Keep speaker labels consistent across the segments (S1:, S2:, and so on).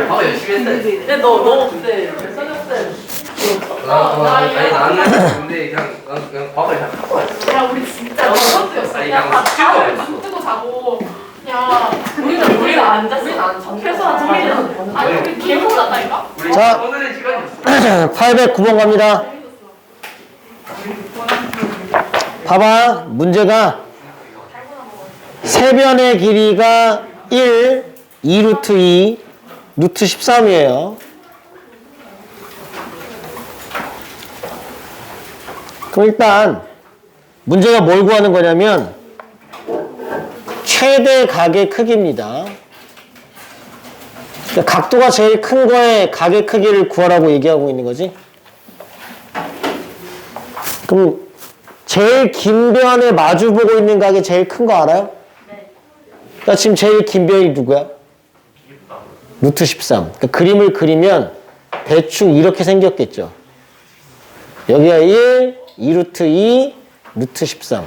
S1: 아 열심히 했어.
S2: 근데 너 그때 선생님
S1: 아니 나는 근데 그냥 밥을 잘 먹고 왔어.
S3: 야 우리 진짜 너무였어.
S1: 아니,
S3: 그냥
S1: 그냥
S3: 다
S1: 술
S3: 눈 뜨고 자고. 야 우리는 안 잤어. 우리는 안 잤어. 최소한 저희는 아니 우리 개못 잤다니까.
S1: 우리
S4: 자.
S1: 오늘의 시간이 없어.
S4: 809번 갑니다. 봐봐, 문제가 세변의 길이가 1, 2루트 2, 루트 13이에요. 그럼 일단 문제가 뭘 구하는 거냐면 최대 각의 크기입니다. 그러니까 각도가 제일 큰 거에 각의 크기를 구하라고 얘기하고 있는 거지. 그럼 제일 긴 변에 마주보고 있는 각이 제일 큰 거 알아요?
S3: 네.
S4: 그러니까 지금 제일 긴 변이 누구야? 루트 13. 그러니까 그림을 그리면 대충 이렇게 생겼겠죠. 여기가 1, 2루트 2, 루트 13.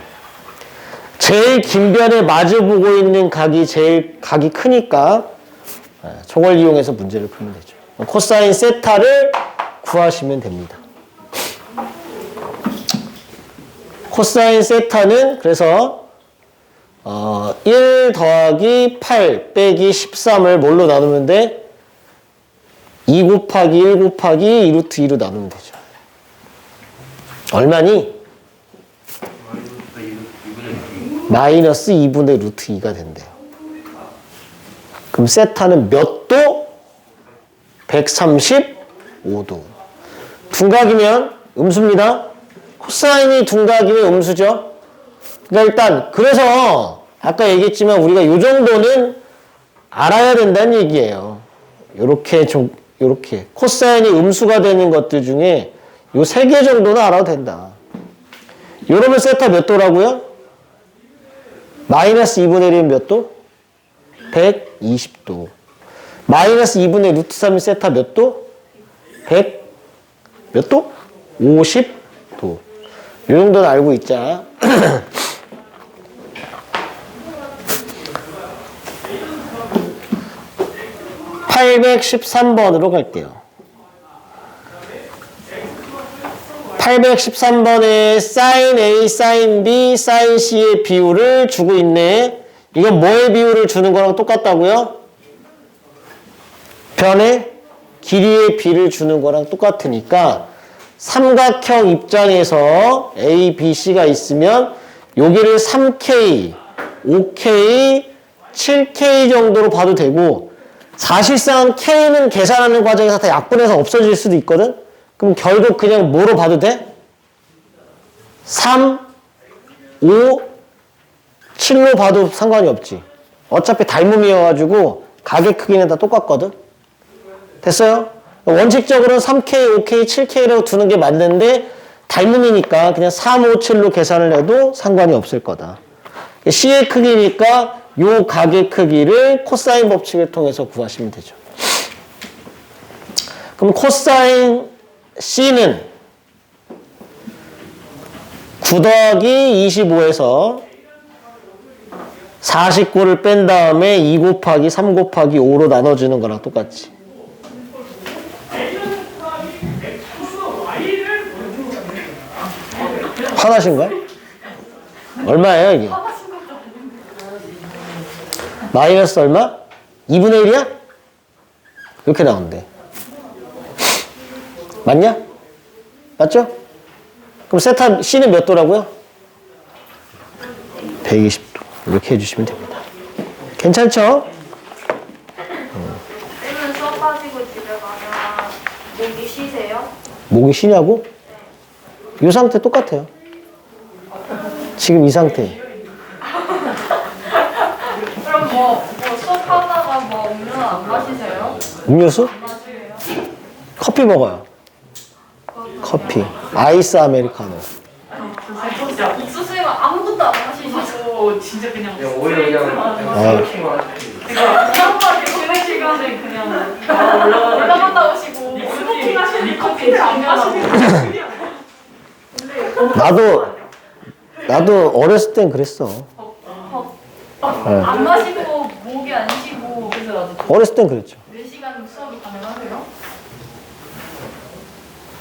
S4: 제일 긴 변에 마주보고 있는 각이 제일 각이 크니까 저걸 이용해서 문제를 풀면 되죠. 코사인 세타를 구하시면 됩니다. 코사인 세타는 그래서 1 더하기 8 빼기 13을 뭘로 나누면 돼? 2 곱하기 1 곱하기 2루트 2로 나누면 되죠. 얼마니? 마이너스 2분의 루트 2가 된대요. 그럼 세타는 몇 도? 135도. 둔각이면 음수입니다. 코사인이 둔각이면 음수죠. 그러니까 일단 그래서 아까 얘기했지만 우리가 이 정도는 알아야 된다는 얘기예요. 요렇게 코사인이 음수가 되는 것들 중에 요 3개 정도는 알아도 된다. 요러면 세타 몇 도라고요? 마이너스 2분의 1이면 몇 도? 120도. 마이너스 2분의 루트 3이 세타 몇 도? 100 몇 도? 50도. 요 정도는 알고 있자. 813번으로 갈게요. 813번에 sin A, sin B, sin C의 비율을 주고 있네. 이건 뭐의 비율을 주는 거랑 똑같다고요? 변의 길이의 비를 주는 거랑 똑같으니까 삼각형 입장에서 A, B, C가 있으면 여기를 3K, 5K, 7K 정도로 봐도 되고 사실상 K는 계산하는 과정에서 다 약분해서 없어질 수도 있거든? 그럼 결국 그냥 뭐로 봐도 돼? 3, 5, 7로 봐도 상관이 없지. 어차피 닮음이어가지고 각의 크기는 다 똑같거든? 됐어요? 원칙적으로는 3K, 5K, 7K라고 두는 게 맞는데 닮음이니까 그냥 3, 5, 7로 계산을 해도 상관이 없을 거다. C의 크기니까 요 각의 크기를 코사인 법칙을 통해서 구하시면 되죠. 그럼 코사인 C는 9 더하기 25에서 49를 뺀 다음에 2 곱하기 3 곱하기 5로 나눠주는 거랑 똑같지. 화나신 거야? 얼마예요 이게? 마이너스 얼마? 2분의 1이야? 이렇게 나온대. 맞냐? 맞죠? 그럼 세타 C는 몇 도라고요? 120도. 이렇게 해주시면 됩니다. 괜찮죠?
S5: 쌤은 수업 가지고 집에 가면 목이 쉬세요?
S4: 목이 쉬냐고? 이 상태 똑같아요. 지금 이 상태.
S3: 그럼 뭐 수업하다가 뭐 음료 안 마시세요?
S4: 음료수?
S3: 안 마시래요?
S4: 커피 먹어요. 커피. 아이스 아메리카노.
S3: 진짜 옥수수는 아무것도 안 마시시고 진짜 그냥
S1: 오히려 그냥
S3: 이상하게 쉬는 시간에 그냥 올라갔다 오시고 스모킹 하시는 커피 안 마시고
S4: 나도 어렸을 땐 그랬어.
S3: 안 마시고 목이 안 쉬고
S4: 어렸을 땐 그랬죠.
S3: 몇 시간 수업 가능하세요?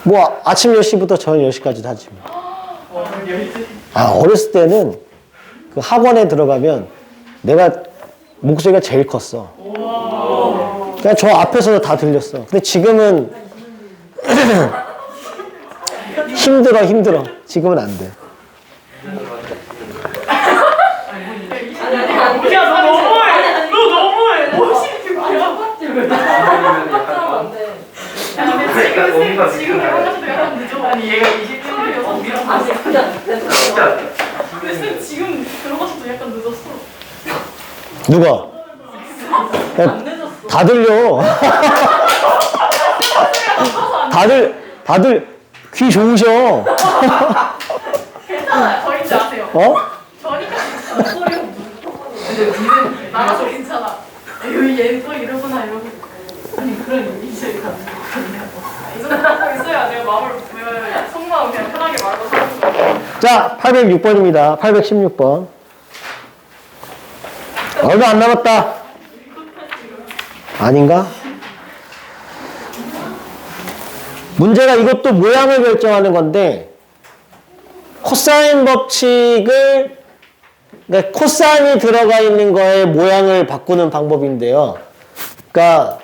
S4: 뭐 아침 10시부터 저녁 10시까지도 하지 뭐. 어렸을 때는 그 학원에 들어가면 내가 목소리가 제일 컸어. 그냥 저 앞에서도 다 들렸어. 근데 지금은 힘들어. 지금은 안 돼.
S3: 야, 너 너무해. 너 너무해. 지금 결혼하셔도 약간 늦어. 아니 얘가 20년이어서 우리랑
S1: 진짜.
S3: 쌤 지금 들어가셔도 약간 늦었어.
S4: 누가? 야, 다 들려. 다들 귀 좋으셔.
S3: 괜찮아요. 저인지 아세요?
S4: 어?
S3: 저니까 목소리가 근데 나가서 괜찮아. 여기 얘또 이러구나 이러고. 아니 그런 이미지가 있어야 내가 마음을 속마음 그냥 편하게 말고 사는 거야.
S4: 자, 806번입니다. 816번. 얼마 안 남았다. 아닌가? 문제가 이것도 모양을 결정하는 건데 코사인 법칙을 그러니까 코사인이 들어가 있는 거에 모양을 바꾸는 방법인데요. 그러니까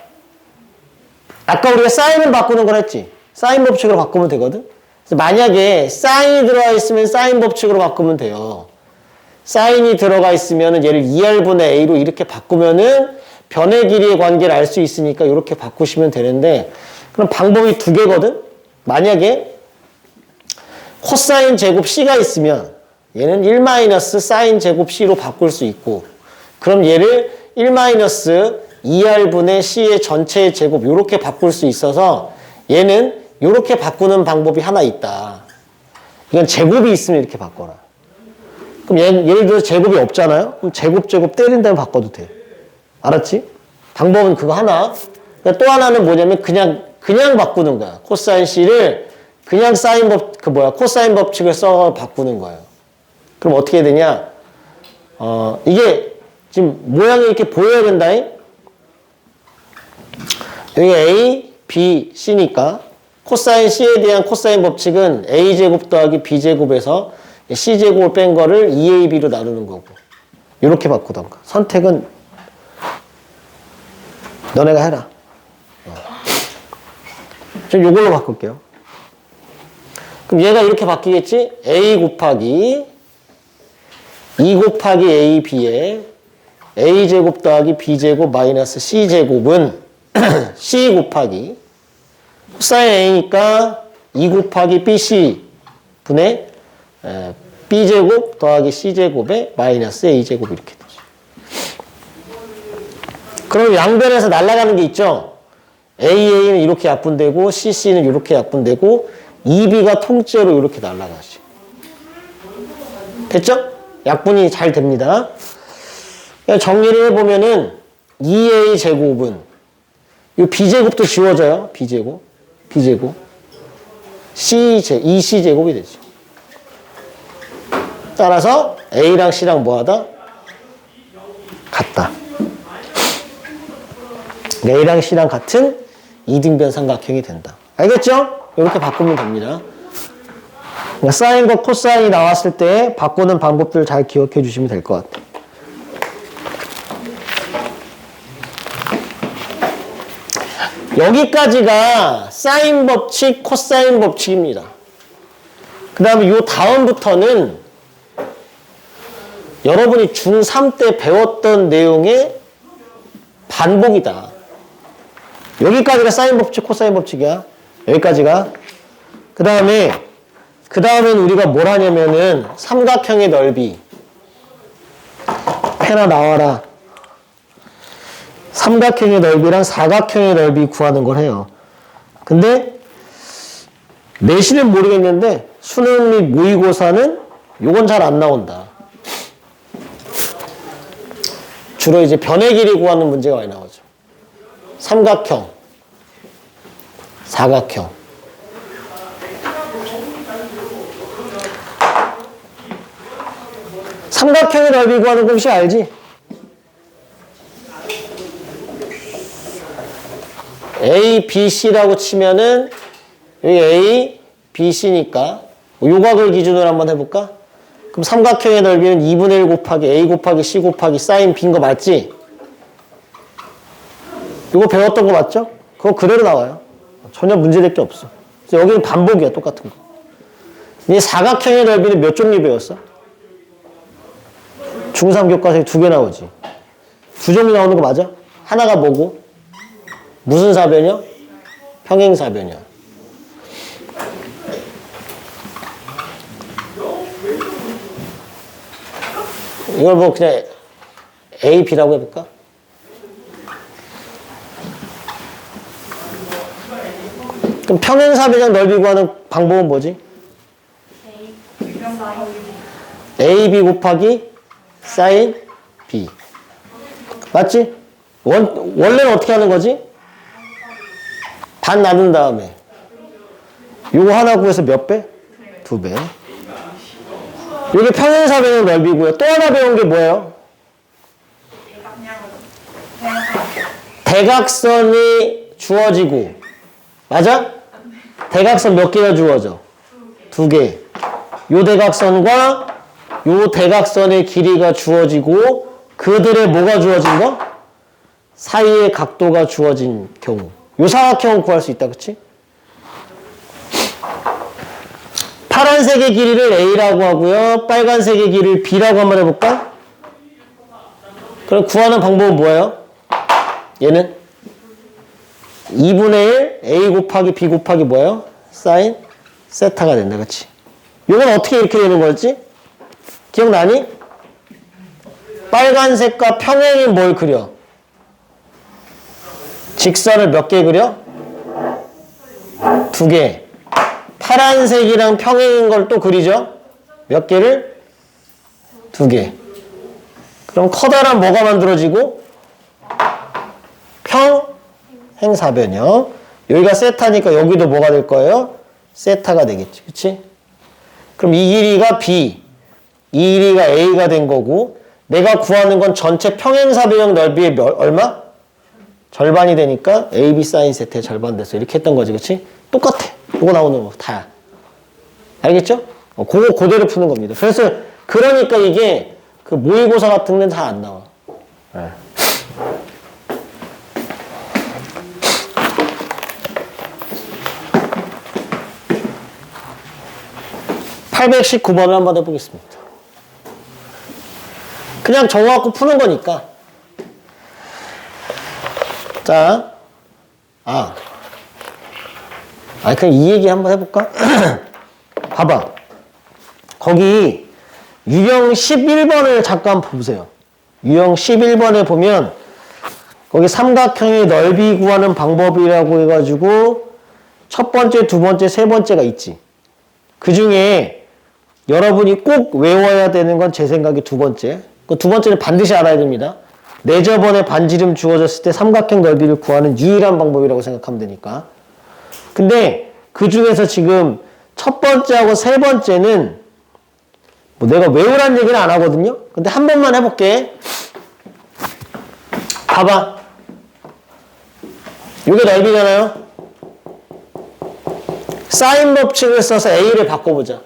S4: 아까 우리가 사인을 바꾸는 걸 했지. 사인 법칙으로 바꾸면 되거든. 그래서 만약에 사인이 들어가 있으면 사인 법칙으로 바꾸면 돼요. 사인이 들어가 있으면 얘를 2R분의 A로 이렇게 바꾸면은 변의 길이의 관계를 알 수 있으니까 이렇게 바꾸시면 되는데 그럼 방법이 두 개거든. 만약에 코사인 제곱 C가 있으면 얘는 1 사인 제곱 C로 바꿀 수 있고 그럼 얘를 1 2R분의 C의 전체의 제곱 이렇게 바꿀 수 있어서 얘는 이렇게 바꾸는 방법이 하나 있다. 이건 제곱이 있으면 이렇게 바꿔라. 그럼 예를 들어서 제곱이 없잖아요? 그럼 제곱 때린 다음에 바꿔도 돼. 알았지? 방법은 그거 하나. 그러니까 또 하나는 뭐냐면 그냥 바꾸는 거야. 코사인 C를 그냥 코사인 법칙을 써 바꾸는 거예요. 그럼 어떻게 되냐? 이게 지금 모양이 이렇게 보여야 된다잉? 여기 A, B, C니까 코사인 C에 대한 코사인 법칙은 A제곱 더하기 B제곱에서 C제곱을 뺀 거를 2AB로 나누는 거고 이렇게 바꾸던가. 선택은 너네가 해라. 좀 요걸로 바꿀게요. 그럼 얘가 이렇게 바뀌겠지? A 곱하기 2 곱하기 AB에 A제곱 더하기 B제곱 마이너스 C제곱은 C 곱하기 코사인 A니까 2 곱하기 BC 분의 B제곱 더하기 C제곱에 마이너스 A제곱 이렇게 되죠. 그럼 양변에서 날아가는 게 있죠? AA는 이렇게 약분되고 CC는 이렇게 약분되고 EB가 통째로 이렇게 날아가지. 됐죠? 약분이 잘 됩니다. 정리를 해보면은 2A 제곱은 이 B제곱도 지워져요. B제곱. EC 제곱이 되죠. 따라서 A랑 C랑 뭐하다? 같다. A랑 C랑 같은 이등변 삼각형이 된다. 알겠죠? 이렇게 바꾸면 됩니다. 그러니까 사인과 코사인이 나왔을 때 바꾸는 방법들을 잘 기억해 주시면 될 것 같아요. 여기까지가 사인 법칙, 코사인 법칙입니다. 그 다음에 요 다음부터는 여러분이 중3 때 배웠던 내용의 반복이다. 여기까지가 사인 법칙, 코사인 법칙이야. 여기까지가. 그 다음엔 우리가 뭘 하냐면은 삼각형의 넓이. 페나 나와라. 삼각형의 넓이랑 사각형의 넓이 구하는 걸 해요. 근데 내신은 모르겠는데 수능 및 모의고사는 요건 잘 안 나온다. 주로 이제 변의 길이 구하는 문제가 많이 나오죠. 삼각형, 사각형. 삼각형의 넓이 구하는 거 혹시 알지? A, B, C라고 치면은 여기 A, B, C니까 요각을 기준으로 한번 해볼까? 그럼 삼각형의 넓이는 2분의 1 곱하기 A 곱하기 C 곱하기 사인 B인 거 맞지? 이거 배웠던 거 맞죠? 그거 그대로 나와요. 전혀 문제될 게 없어. 그래서 여기는 반복이야, 똑같은 거. 이 사각형의 넓이는 몇 종류 배웠어? 중3 교과서에 2개 나오지. 2종류 나오는 거 맞아? 하나가 뭐고? 무슨 사변이요? 평행사변이요. 이걸 뭐 그냥 A, B라고 해볼까? 그럼 평행사변형 넓이 구하는 방법은 뭐지? A, B 곱하기 사인 B. 맞지? 원래는 어떻게 하는 거지? 반 나눈 다음에 요거 하나 구해서 몇 배? 2배. 이게 평행사변형 넓이고요. 또 하나 배운 게 뭐예요? 대각선이 주어지고, 맞아? 대각선 몇 개가 주어져? 2개. 요 대각선과 요 대각선의 길이가 주어지고 그들의 뭐가 주어진 거? 사이의 각도가 주어진 경우. 요 사각형은 구할 수 있다, 그치? 파란색의 길이를 A라고 하고요. 빨간색의 길이를 B라고 한번 해볼까? 그럼 구하는 방법은 뭐예요? 얘는 2분의 1 A 곱하기 B 곱하기 뭐예요? 사인 세타가 된다, 그치? 요건 어떻게 이렇게 되는 거지? 기억나니? 빨간색과 평행인 뭘 그려? 직선을 몇 개 그려? 2개. 파란색이랑 평행인 걸 또 그리죠? 몇 개를? 2개. 그럼 커다란 뭐가 만들어지고? 평행사변형. 여기가 세타니까 여기도 뭐가 될 거예요? 세타가 되겠지. 그치? 그럼 이 길이가 B, 이 길이가 A가 된 거고, 내가 구하는 건 전체 평행사변형 넓이의 얼마? 절반이 되니까 AB 사인 세타의 절반 됐어. 이렇게 했던 거지, 그치? 똑같아. 이거 나오는 거 다야. 알겠죠? 그거 그대로 푸는 겁니다. 그래서 그러니까 이게 그 모의고사 같은 데는 잘 안 나와. 네. (819번을) 한번 해보겠습니다. 그냥 정해갖고 푸는 거니까. 자, 그냥 이 얘기 한번 해볼까? 봐봐. 거기 유형 11번을 잠깐 보세요. 유형 11번에 보면 거기 삼각형의 넓이 구하는 방법이라고 해가지고 첫 번째, 두 번째, 세 번째가 있지. 그 중에 여러분이 꼭 외워야 되는 건 제 생각에 두 번째. 그 두 번째는 반드시 알아야 됩니다. 내저번에 반지름 주어졌을 때 삼각형 넓이를 구하는 유일한 방법이라고 생각하면 되니까. 근데 그 중에서 지금 첫 번째하고 세 번째는 뭐 내가 외우란 얘기는 안 하거든요. 근데 한 번만 해볼게. 봐봐. 이게 넓이잖아요. 사인 법칙을 써서 A를 바꿔보자.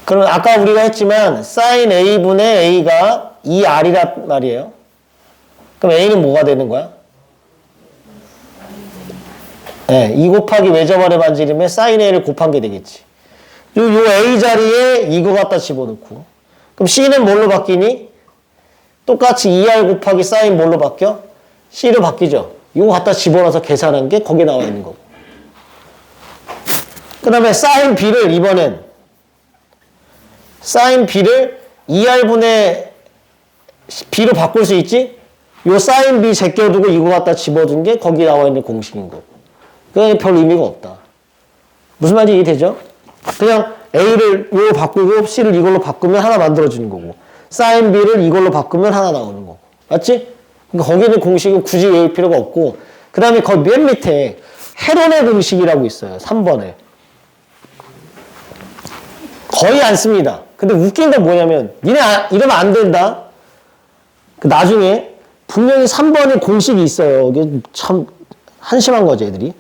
S4: 그럼 아까 우리가 했지만 사인 A분의 A가 2R이란 말이에요. 그럼 A는 뭐가 되는 거야? 네, 2 곱하기 외접원의 반지름에 사인 A를 곱한 게 되겠지. 요 A 자리에 이거 갖다 집어넣고. 그럼 C는 뭘로 바뀌니? 똑같이 2R 곱하기 사인 뭘로 바뀌어? C로 바뀌죠. 이거 갖다 집어넣어서 계산한 게 거기에 나와 있는 거고. 그 다음에 사인 B를 이번엔 사인 B를 2R분의 B로 바꿀 수 있지? 요 사인 B 제껴두고 이거 갖다 집어준 게 거기 나와 있는 공식인 거고. 그건 별 의미가 없다. 무슨 말인지 이해되죠? 그냥 A를 이걸로 바꾸고 C를 이걸로 바꾸면 하나 만들어주는 거고, 사인 B를 이걸로 바꾸면 하나 나오는 거고. 맞지? 그러니까 거기 있는 공식은 굳이 외울 필요가 없고, 그 다음에 거기 맨 밑에 헤론의 공식이라고 있어요. 3번에. 거의 안 씁니다. 근데 웃긴 건 뭐냐면, 니네 이러면 안 된다. 나중에 분명히 3번에 공식이 있어요. 이게 참 한심한 거죠, 애들이.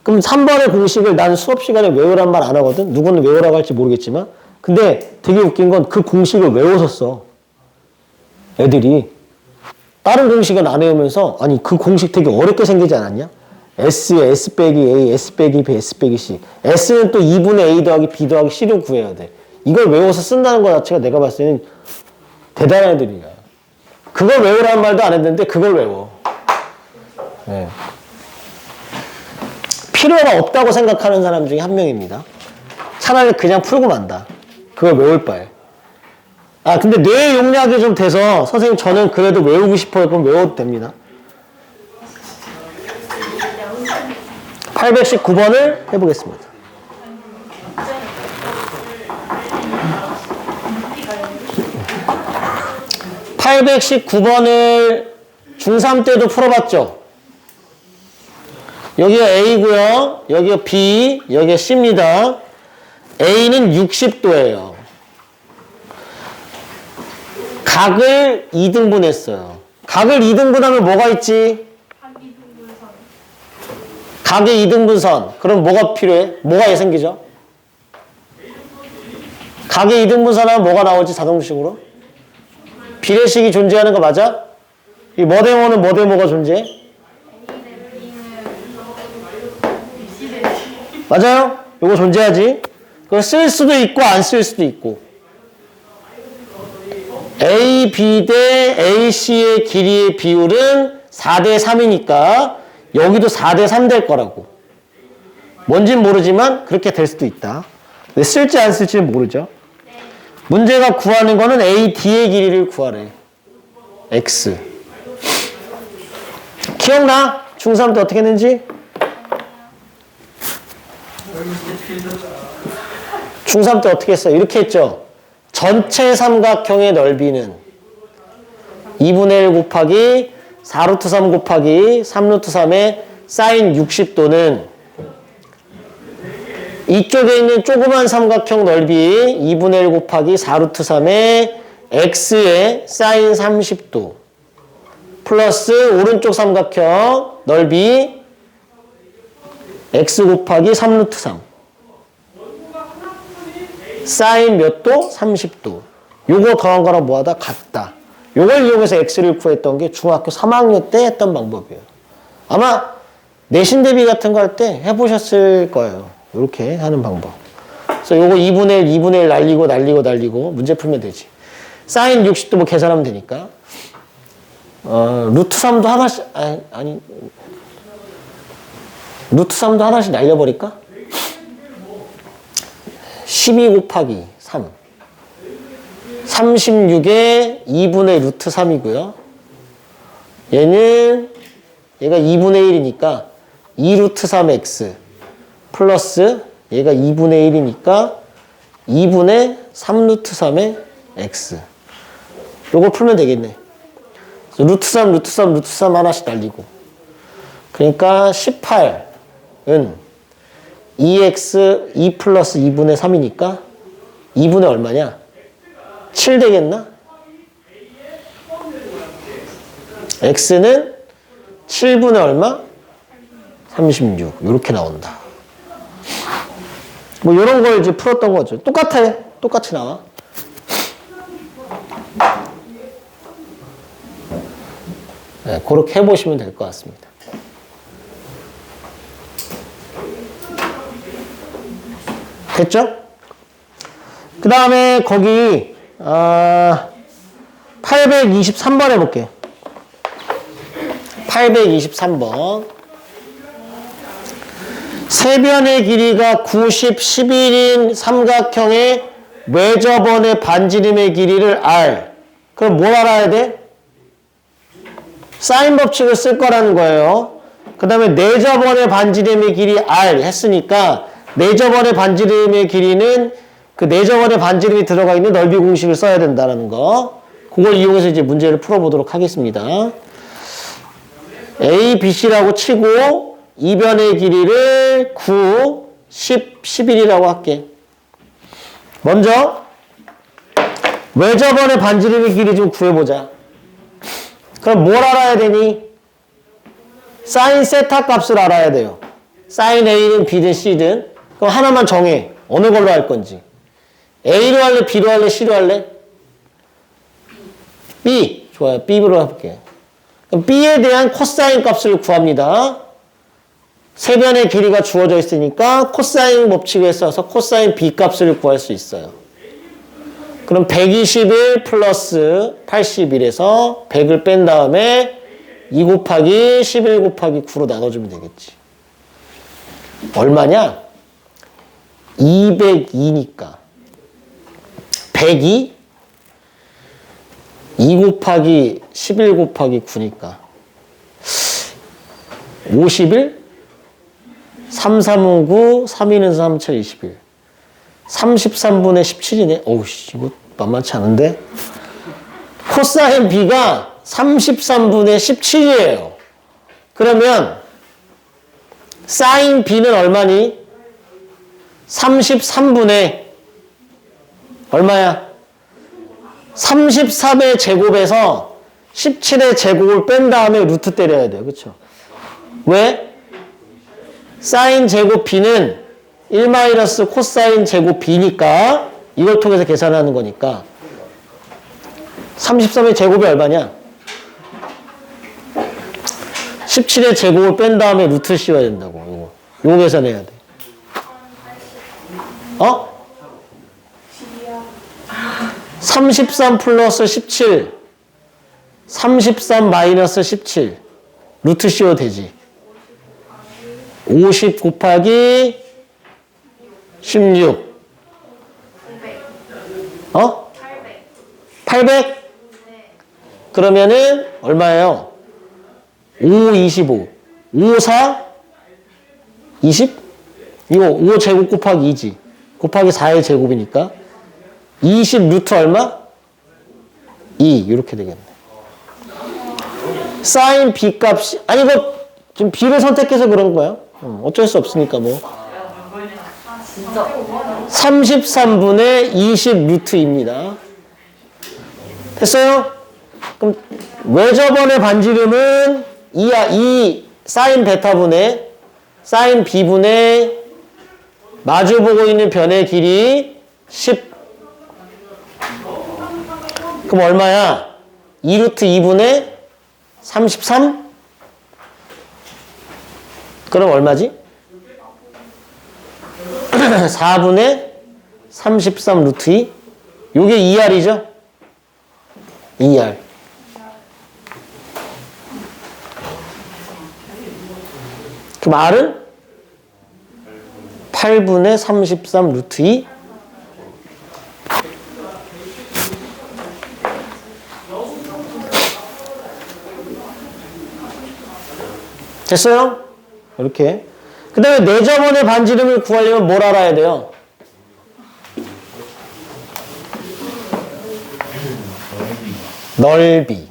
S4: 그럼 3번의 공식을 난 수업 시간에 외우란 말 안 하거든? 누구는 외우라고 할지 모르겠지만. 근데 되게 웃긴 건 그 공식을 외워서 써. 애들이. 다른 공식은 안 외우면서, 아니, 그 공식 되게 어렵게 생기지 않았냐? S에 S 빼기 A, S 빼기 B, S 빼기 C. S는 또 2분의 A 더하기 B 더하기 C를 구해야 돼. 이걸 외워서 쓴다는 것 자체가 내가 봤을 때는 대단한 애들이야. 그걸 외우라는 말도 안 했는데 그걸 외워. 네. 필요가 없다고 생각하는 사람 중에 한 명입니다. 차라리 그냥 풀고 만다. 그걸 외울 바에. 아, 근데 뇌 용량이 좀 돼서 선생님 저는 그래도 외우고 싶어요. 그럼 외워도 됩니다. 819번을 해보겠습니다. (819번을) 중3 때도 풀어봤죠? 여기가 A고요. 여기가 B, 여기가 C입니다. A는 60도예요. 각을 2등분했어요. 각을 2등분하면 뭐가 있지? 각의 2등분선. 그럼 뭐가 필요해? 뭐가 생기죠? 각의 2등분선 하면 뭐가 나오지? 자동식으로? 비례식이 존재하는 거 맞아? 이 뭐대모는 뭐대모가 존재해? 맞아요? 이거 존재하지? 그걸 쓸 수도 있고 안 쓸 수도 있고. AB 대 AC의 길이의 비율은 4대 3이니까 여기도 4대 3 될 거라고. 뭔진 모르지만 그렇게 될 수도 있다. 근데 쓸지 안 쓸지는 모르죠. 문제가 구하는 거는 AD의 길이를 구하래. X. 기억나? 중3 때 어떻게 했는지? 중3 때 어떻게 했어요? 이렇게 했죠. 전체 삼각형의 넓이는 2분의 1 곱하기 4루트 3 곱하기 3루트 3의 사인 60도는 이쪽에 있는 조그만 삼각형 넓이 2분의 1 곱하기 4루트 3의 x의 사인 30도 플러스 오른쪽 삼각형 넓이 x 곱하기 3루트 3 사인 몇 도? 30도. 요거 더한 거랑 뭐하다? 같다. 요걸 이용해서 x를 구했던 게 중학교 3학년 때 했던 방법이에요. 아마 내신 대비 같은 거 할 때 해보셨을 거예요. 이렇게 하는 방법. 그래서 요거 2분의 1, 2분의 1 날리고 문제 풀면 되지. 사인 60도 뭐 계산하면 되니까. 루트 3도 하나씩, 아니, 루트 3도 하나씩 날려버릴까? 12 곱하기 3. 36에 2분의 루트 3이고요. 얘가 2분의 1이니까 2 루트 3x 플러스 얘가 2분의 1이니까 2분의 3 루트 3의 x. 요거 풀면 되겠네. 루트 3, 루트 3, 루트 3 하나씩 날리고. 그러니까 18은 2x 2 플러스 2분의 3이니까 2분의 얼마냐? 7 되겠나? x는 7분의 얼마? 36. 이렇게 나온다. 뭐 이런 걸 이제 풀었던 거죠. 똑같아. 똑같이 나와. 네, 그렇게 해보시면 될 것 같습니다. 됐죠? 그 다음에 거기 823번 해볼게. 823번. 세변의 길이가 90, 11인 삼각형의 외접원의 반지름의 길이를 R. 그럼 뭘 알아야 돼? 사인 법칙을 쓸 거라는 거예요. 그 다음에 내접원의 반지름의 길이 R 했으니까 내접원의 반지름의 길이는 그 내접원의 반지름이 들어가 있는 넓이 공식을 써야 된다는 거. 그걸 이용해서 이제 문제를 풀어보도록 하겠습니다. A, B, C라고 치고 이변의 길이를 9, 10, 11이라고 할게. 먼저 외접원의 반지름의 길이 좀 구해보자. 그럼 뭘 알아야 되니? 사인 세타 값을 알아야 돼요. 사인 A는 B든 C든. 그럼 하나만 정해. 어느 걸로 할 건지. A로 할래? B로 할래? C로 할래? B. 좋아요. B로 해볼게요. 그럼 B에 대한 코사인 값을 구합니다. 세변의 길이가 주어져 있으니까 코사인 법칙을 써서 코사인 B 값을 구할 수 있어요. 그럼 121 플러스 81에서 100을 뺀 다음에 2 곱하기 11 곱하기 9로 나눠주면 되겠지. 얼마냐? 202니까 102 2 곱하기 11 곱하기 9니까 51 3, 3은 9 3, 2는 3, 7, 21 33분의 17이네. 어우 씨, 이거 만만치 않은데? 코사인 B가 33분의 17이에요. 그러면 사인 B는 얼마니? 33분의 얼마야? 33의 제곱에서 17의 제곱을 뺀 다음에 루트 때려야 돼요. 그렇죠? 왜? 사인 제곱 B는 1 마이너스 코사인 제곱 B니까 이걸 통해서 계산하는 거니까 33의 제곱이 얼마냐? 17의 제곱을 뺀 다음에 루트 씌워야 된다고. 요거 계산해야 돼. 어? 33 플러스 17 33 마이너스 17 루트 씌워도 되지. 50 곱하기 16 어? 800? 그러면은 얼마예요? 5, 25 5, 4 20? 이거 5 제곱 곱하기 2지 곱하기 4의 제곱이니까 20 루트 얼마? 2 이렇게 되겠네. 사인 B 값이 아니 이거 지금 B를 선택해서 그런 거야. 어쩔 수 없으니까 뭐. 33분의 20 루트입니다. 됐어요? 그럼 외접원의 반지름은 2 사인 베타분의 사인 B분의 마주보고 있는 변의 길이 10. 그럼 얼마야? 2루트 2분의 33? 그럼 얼마지? 4분의 33 루트 2? 요게 2R이죠? 2R. 그럼 R은? 8분의 33 루트 2? 됐어요? 이렇게. 그 다음에 내접원의 반지름을 구하려면 뭘 알아야 돼요? 넓이.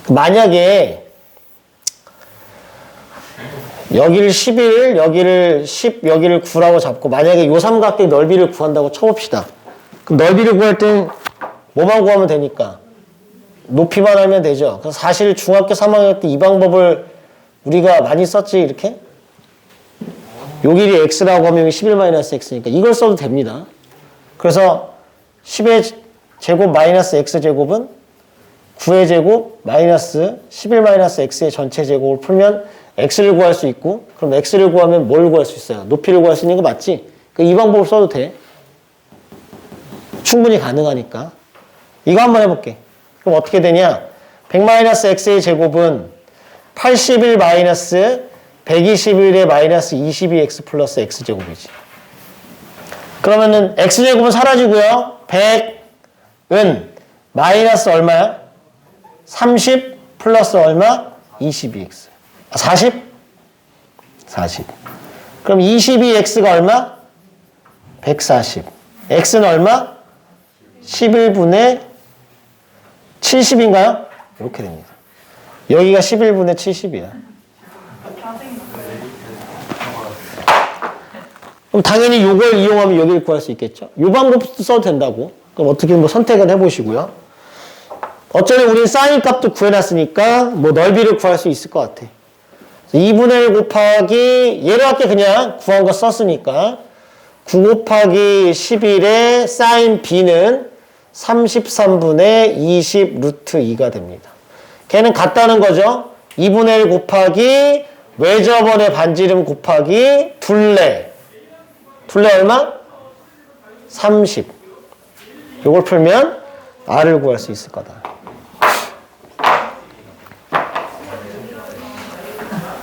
S4: 만약에 여기를 11, 여기를 10, 여기를 9라고 잡고 만약에 요 삼각대 넓이를 구한다고 쳐봅시다. 그럼 넓이를 구할 땐 뭐만 구하면 되니까? 높이만 하면 되죠. 그래서 사실 중학교 3학년 때 이 방법을 우리가 많이 썼지 이렇게. 요 길이 x라고 하면 11-x니까 이걸 써도 됩니다. 그래서 10의 제곱 마이너스 x제곱은 9의 제곱 마이너스 11-x의 전체 제곱을 풀면 x를 구할 수 있고 그럼 x를 구하면 뭘 구할 수 있어요? 높이를 구할 수 있는 거 맞지? 이 방법을 써도 돼. 충분히 가능하니까. 이거 한번 해볼게. 그럼 어떻게 되냐? 100-x의 제곱은 81-121의 마이너스 22x 플러스 x제곱이지. 그러면은 x제곱은 사라지고요. 100은 마이너스 얼마야? 30 플러스 얼마? 22x. 40? 40. 그럼 22x가 얼마? 140. x는 얼마? 11분의 70인가요? 이렇게 됩니다. 여기가 11분의 70이야. 그럼 당연히 이걸 이용하면 여기를 구할 수 있겠죠? 이 방법도 써도 된다고. 그럼 어떻게 뭐 선택은 해보시고요. 어차피 우리는 사인 값도 구해놨으니까 뭐 넓이를 구할 수 있을 것 같아. 2분의 1 곱하기 얘로 할게 그냥 구한 거 썼으니까 9 곱하기 11의 사인 b는 33분의 20 루트 2가 됩니다. 걔는 같다는 거죠. 2분의 1 곱하기 외접원의 반지름 곱하기 둘레. 둘레 얼마? 30. 요걸 풀면 R을 구할 수 있을 거다.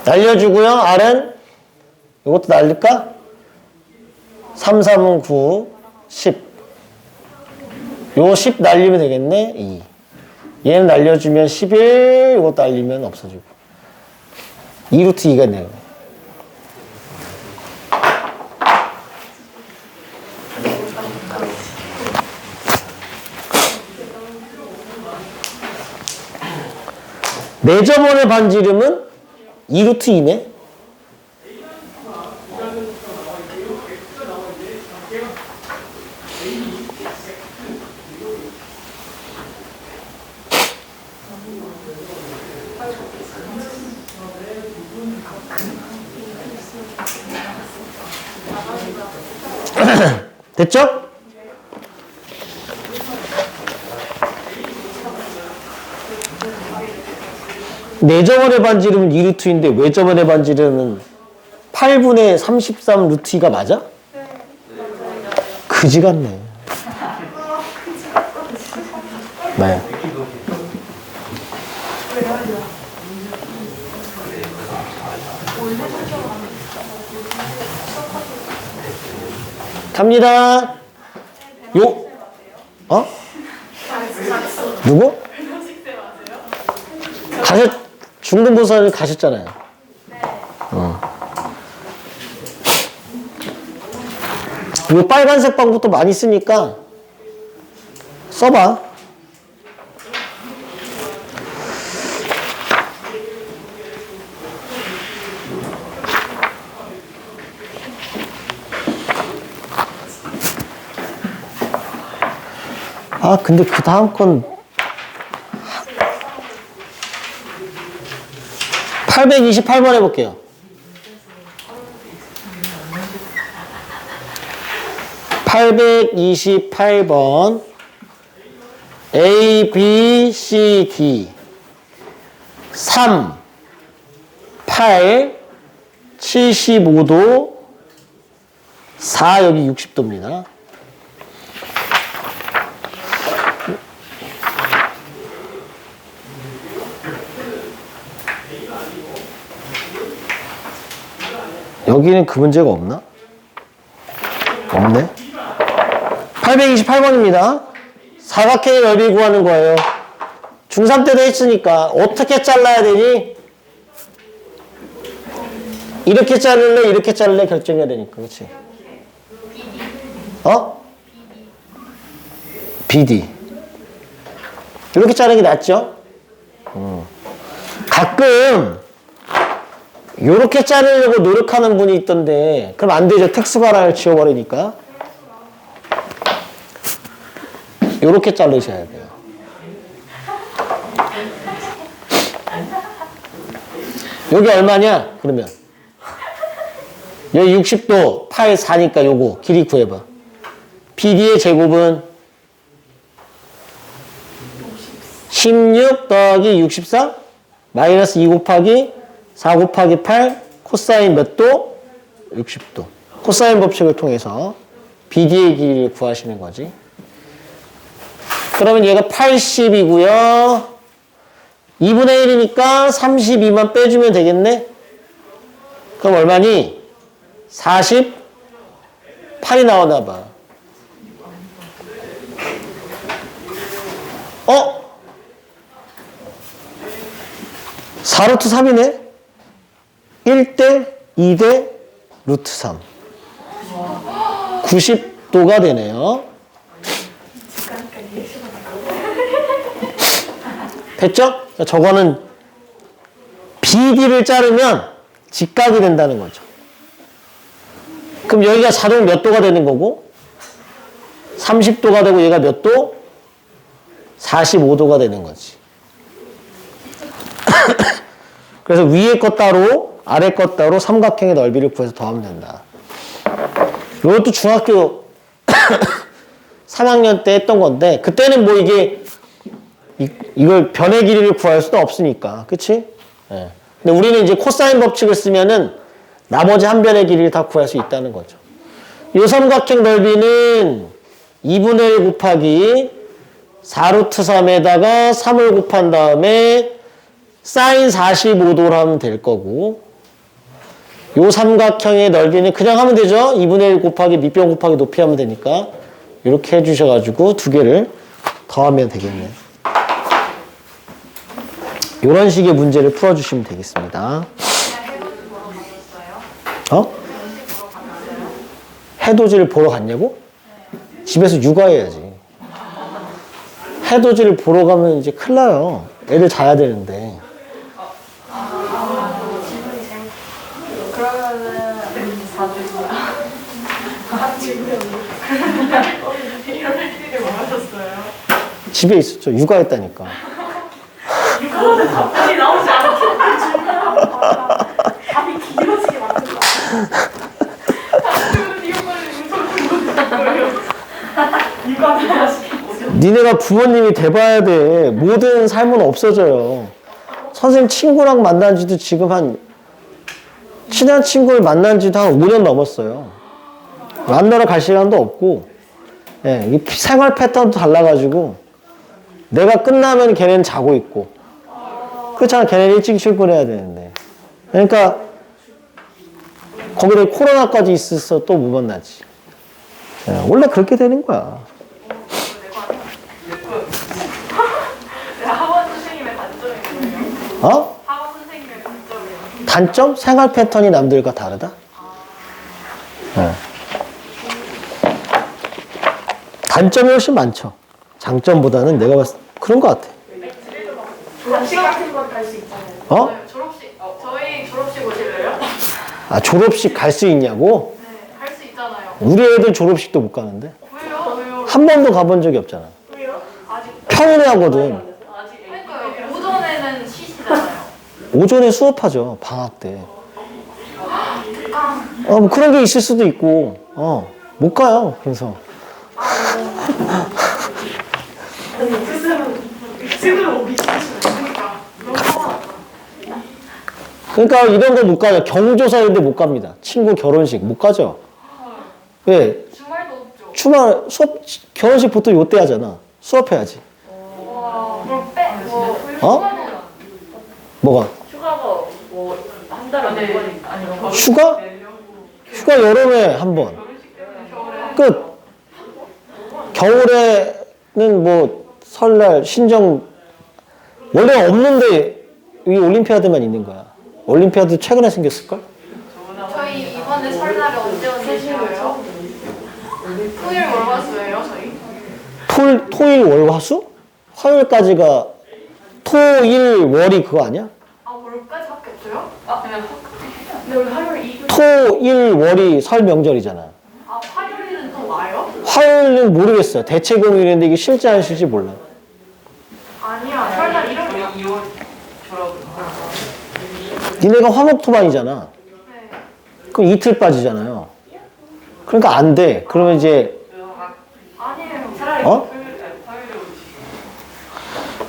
S4: 날려주고요. R은 이것도 날릴까? 3, 3, 9, 10. 요 10 날리면 되겠네. 2. 얘는 날려주면 11. 이것도 날리면 없어지고. 2루트 2가 네요. 내접원의 반지름은 2루트 2네. 됐죠? 내접원의 반지름은 2루트인데 외접원의 반지름은 8분의 33 루트 2가 맞아? 그지 같네. 네. 갑니다. 요, 어? 누구? 중등부서를 가셨잖아요. 이 빨간색 방법도 많이 쓰니까 써봐. 아, 근데 그 다음 건 828번 해볼게요. 828번 A, B, C, D 3, 8, 75도 4, 여기 60도입니다. 여기는 그 문제가 없나? 없네. 828번입니다. 사각형의 넓이 구하는 거예요. 중3 때도 했으니까 어떻게 잘라야 되니? 이렇게 자를래? 이렇게 자를래? 결정해야 되니까. 그렇지? 어? BD. 이렇게 자르는 게 낫죠? 가끔 요렇게 자르려고 노력하는 분이 있던데 그럼 안 되죠. 특수관을 지워버리니까. 요렇게 자르셔야 돼요. 여기 얼마냐? 그러면 여기 60도 8, 4니까 요거 길이 구해봐. BD의 제곱은 16 더하기 64 마이너스 2 곱하기 4 곱하기 8 코사인 몇 도? 60도. 코사인 법칙을 통해서 BD의 길이를 구하시는 거지. 그러면 얘가 80이고요. 2분의 1이니까 32만 빼주면 되겠네. 그럼 얼마니? 48이 나오나 봐. 4루트 3이네? 1대 2대 루트 3. 90도가 되네요. 됐죠? 저거는 BD를 자르면 직각이 된다는 거죠. 그럼 여기가 자동 몇 도가 되는 거고? 30도가 되고 얘가 몇 도? 45도가 되는 거지. 그래서 위에 것 따로 아래 것 따로 삼각형의 넓이를 구해서 더하면 된다. 이것도 중학교 3학년 때 했던 건데 그때는 뭐 이게 이걸 변의 길이를 구할 수도 없으니까 그치? 예. 근데 우리는 이제 코사인 법칙을 쓰면은 나머지 한 변의 길이를 다 구할 수 있다는 거죠. 이 삼각형 넓이는 2분의 1 곱하기 4루트 3에다가 3을 곱한 다음에 사인 45도로 하면 될 거고 요 삼각형의 넓이는 그냥 하면 되죠. 2분의 1 곱하기 밑변 곱하기 높이 하면 되니까 이렇게 해주셔가지고 두 개를 더하면 되겠네. 이런 식의 문제를 풀어주시면 되겠습니다. 해돋이를 보러 갔냐고? 집에서 육아해야지. 해돋이를 보러 가면 이제 큰일 나요. 애들 자야 되는데.
S3: 그러면은 이런 일이 많으셨어요?
S4: 집에 있었죠. 육아했다니까.
S3: 이거는 답변이 나오지 않게 중요한 거야. 답이 길어지게 만든다. 이거는 하시겠죠.
S4: 니네가 부모님이 돼봐야 돼. 모든 삶은 없어져요. 선생님 친구랑 만난 지도 지금 친한 친구를 만난 지도 한 5년 넘었어요. 만나러 갈 시간도 없고, 예, 이 생활 패턴도 달라가지고, 내가 끝나면 걔네는 자고 있고, 그렇잖아. 걔네는 일찍 출근해야 되는데. 그러니까, 거기다 코로나까지 있어서 또 못 만나지. 예, 원래 그렇게 되는 거야.
S3: 학원 선생님의 단점이 뭐예요?
S4: 어?
S3: 학원 선생님의 단점이요.
S4: 단점? 생활 패턴이 남들과 다르다? 네. 단점이 훨씬 많죠. 장점보다는 내가 봤을 때 그런 것 같아.
S3: 졸업식 같은 건 갈 수 있잖아요.
S4: 어?
S3: 졸업식, 저희 졸업식 오실래요?
S4: 아, 졸업식 갈 수 있냐고?
S3: 네, 할 수 있잖아요.
S4: 우리 애들 졸업식도 못 가는데?
S3: 왜요?
S4: 한 번도 가본 적이 없잖아.
S3: 왜요? 아직
S4: 평일에 하거든.
S3: 그러니까요. 오전에는 쉬시잖아요.
S4: 오전에 수업하죠. 방학 때. 뭐 그런 게 있을 수도 있고, 못 가요. 그래서.
S3: 집으로 오기 싫으니까 너무 화가
S4: 그러니까 이런 거 못 가요. 경조사 이런 데 못 갑니다. 친구 결혼식 못 가죠. 왜?
S3: 주말도 없죠.
S4: 주말 수업, 결혼식 보통 요때 하잖아. 수업해야지.
S3: 그럼
S4: 뭐가?
S2: 휴가가 뭐 한 달에 한 번이니까 아니면
S4: 휴가? 휴가 여름에 한 번. 끝. 겨울에는 뭐 설날, 신정 원래 없는데 이 올림피아드만 있는 거야. 올림피아드 최근에 생겼을걸?
S3: 저희 이번에 설날에 언제 오시고요? 토요일 월화수예요, 저희?
S4: 토일 월화수? 화요일까지가 토일 월이 그거 아니야?
S3: 아, 월까지밖에 없어요? 그냥 근데 우리 화요일 이틀.
S4: 토일 월이 설 명절이잖아.
S3: 아, 화요일은 또 와요?
S4: 화요일은 모르겠어. 대체 공휴일인데 이게 실지 안 실지 몰라.
S3: 아니야, 설날 일요일.
S2: 2월 졸업을
S4: 니네가 화목토반이잖아.
S3: 네.
S4: 그럼 이틀 빠지잖아요. 그러니까 안 돼. 그러면 이제
S3: 아니에요. 차라리
S4: 어?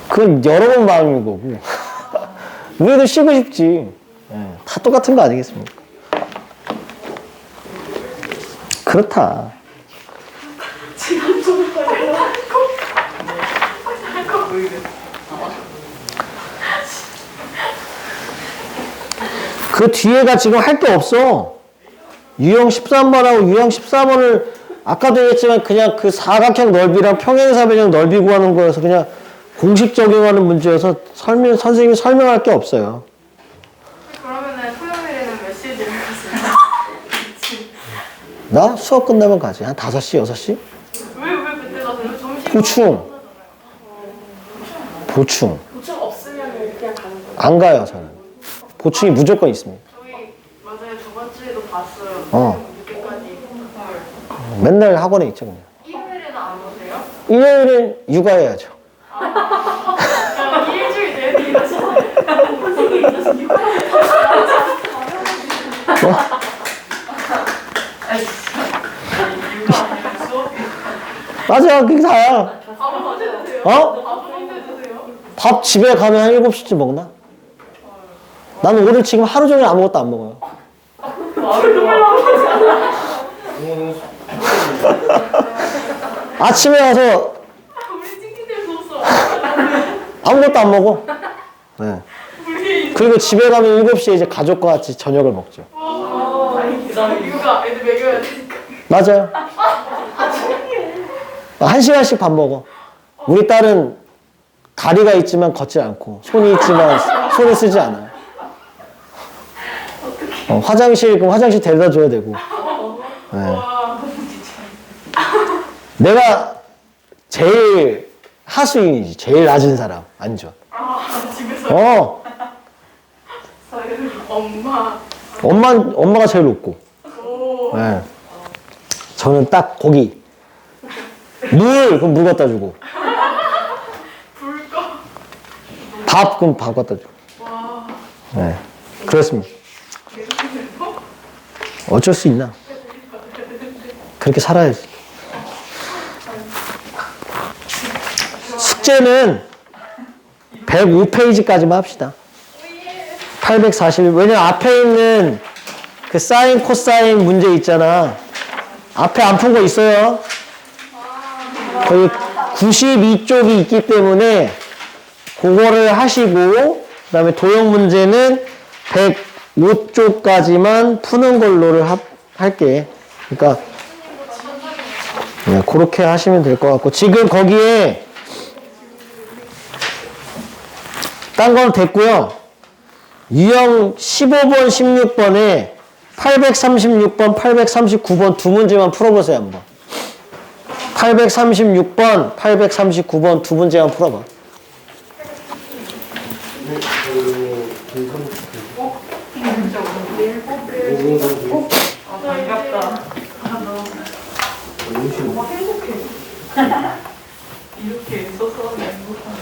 S4: 그건 여러분 마음인 거고. 우리도 쉬고 싶지. 예, 다 똑같은 거 아니겠습니까? 그렇다.
S3: 지금 좀 걸려.
S4: 그 뒤에가 지금 할 게 없어. 유형 13번하고 유형 14번을 아까도 얘기했지만 그냥 그 사각형 넓이랑 평행사변형 넓이 구하는 거여서 그냥 공식 적용하는 문제여서 선생님이 설명할 게 없어요.
S3: 그러면은 토요일에는 몇 시에 들어가세요?
S4: 나 수업 끝나면 가지. 한 5시, 6시?
S3: 왜 그때 가세요? 점심?
S4: 보충.
S3: 보충 없으면 그냥 가는 거예요?
S4: 안 가요, 저는. 보충이 무조건 있습니다.
S3: 저희 맞아요. 저번 주에도 봤어요.
S4: 어.
S3: 늦게까지.
S4: 맨날 학원에 있죠, 그냥.
S3: 일요일에는
S4: 일요일은 육아해야죠.
S3: 그냥 일주일 내내 일하시나요? 선생님 일하시는 이유가
S4: 맞아, 그게 다야.
S3: 밥은 언제 드세요?
S4: 어?
S3: 밥은 언제 드세요?
S4: 밥 집에 가면 한 7시쯤 먹나? 나는 오늘 지금 하루 종일 아무것도 안 먹어요. 아침에 와서
S3: 우리 찡찡 때문에 없어.
S4: 아무것도 안 먹어. 네. 그리고 집에 가면 7시에 이제 가족과 같이 저녁을 먹죠.
S3: 이유가 애들 먹여야 되니까.
S4: 맞아요. 1시간씩 밥 먹어. 우리 딸은 다리가 있지만 걷지 않고 손이 있지만 손을 쓰지 않아요. 화장실, 그럼 화장실 데려다 줘야 되고. 네. 내가 제일 하수인이지. 제일 낮은 사람. 완전.
S3: 집에서
S4: 엄마가 제일 높고. 네. 저는 딱 거기. 그럼 물 갖다 주고. 밥, 그럼 밥 갖다 주고. 네. 그렇습니다. 어쩔 수 있나? 그렇게 살아야지. 숙제는 105페이지까지만 합시다. 840. 왜냐면 앞에 있는 그 사인, 코사인 문제 있잖아. 앞에 안 푼 거 있어요. 거의 92쪽이 있기 때문에 그거를 하시고, 그 다음에 도형 문제는 105쪽까지만 푸는 걸로 할게. 그러니까, 네, 그렇게 하시면 될 것 같고, 지금 거기에, 딴 건 됐고요. 유형 15번, 16번에 836번, 839번 두 문제만 풀어보세요, 한번. 836번, 839번 두 문제만 풀어봐.
S2: 반갑다. 이렇게 소소하게 행복하는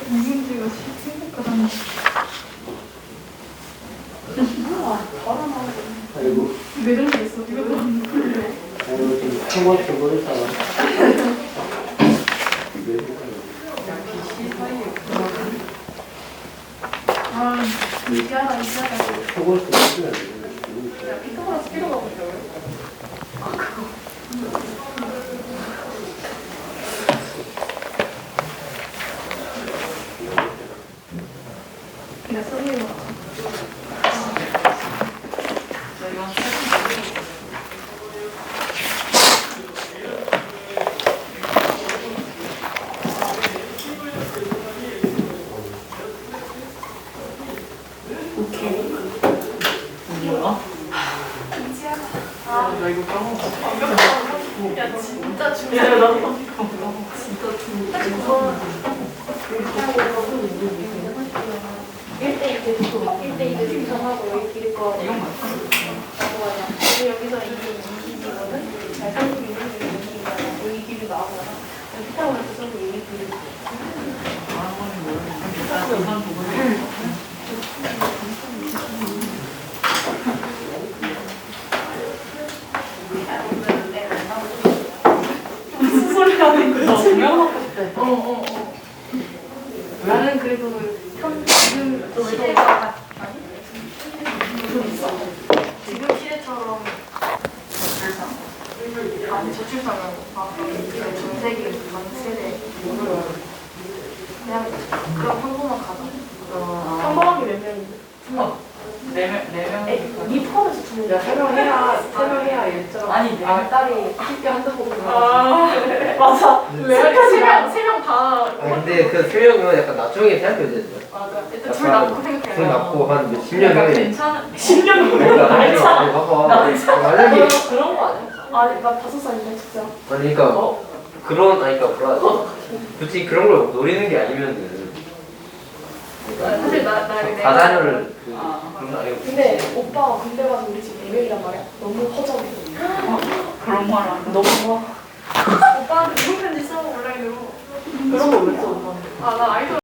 S2: 이 문제가 행복하다는
S3: 매점도 있어. 이것도 안 풀려. 이지하다. 피터브라스 필요가 없죠. 그냥 선생님
S2: 나 이거 까먹었어.
S3: 야 진짜
S2: 야,
S3: 중요해.
S2: 나도 진짜 중요해.
S5: 1대2를 생성하고 여기 길을 거
S2: 이건 맞지?
S5: 여기서 이게 20이거든? 36이 20이잖아. 여기 길이 나오잖아. 여기 피타고라스 써서 여기 길이
S2: 아무리 모르겠어. 일단 계산 부분이
S3: 무슨 소리 하는 거야?
S2: 나 분명하고 싶대.
S5: 나는 그래도 지금 시대가 지금 시대처럼 아니 저출산은 전 세계 전 세대 그냥 그런 평범한 가정
S3: 평범하게 몇 명인데?
S2: 네 명.
S5: 니 포함해서 두 명.
S3: 설명해야 일정.
S2: 아니, 네 명.
S5: 딸이 함께 한다고
S3: 맞아. 세명 다.
S1: 근데 그 수명은 약간 나중에 생각해야 되죠.
S3: 맞아. 일단 둘 낳고 생각해.
S1: 둘 낳고 한 몇십
S2: 그러니까
S1: 년에
S2: 괜찮은.
S3: 10년 후에.
S1: 그러니까 아니 봐봐 만약에
S5: 그런 거 아니야?
S3: 아니 나 5살인데 진짜.
S1: 아니 그러니까 그러니까 몰라 굳이 그런 걸 노리는 게 아니면은
S3: 사실 나
S1: 다자녀를 그런 거 아니고
S5: 근데 오빠가 군대 가서 우리 집 4명이란 말이야. 너무 허전해.
S2: 그런 말 안.
S3: 너무 좋아. 오빠한테 누구 편지 써 온라인으로.
S2: 그런 거왜 써, 엄마는?
S3: 아 나 아이돌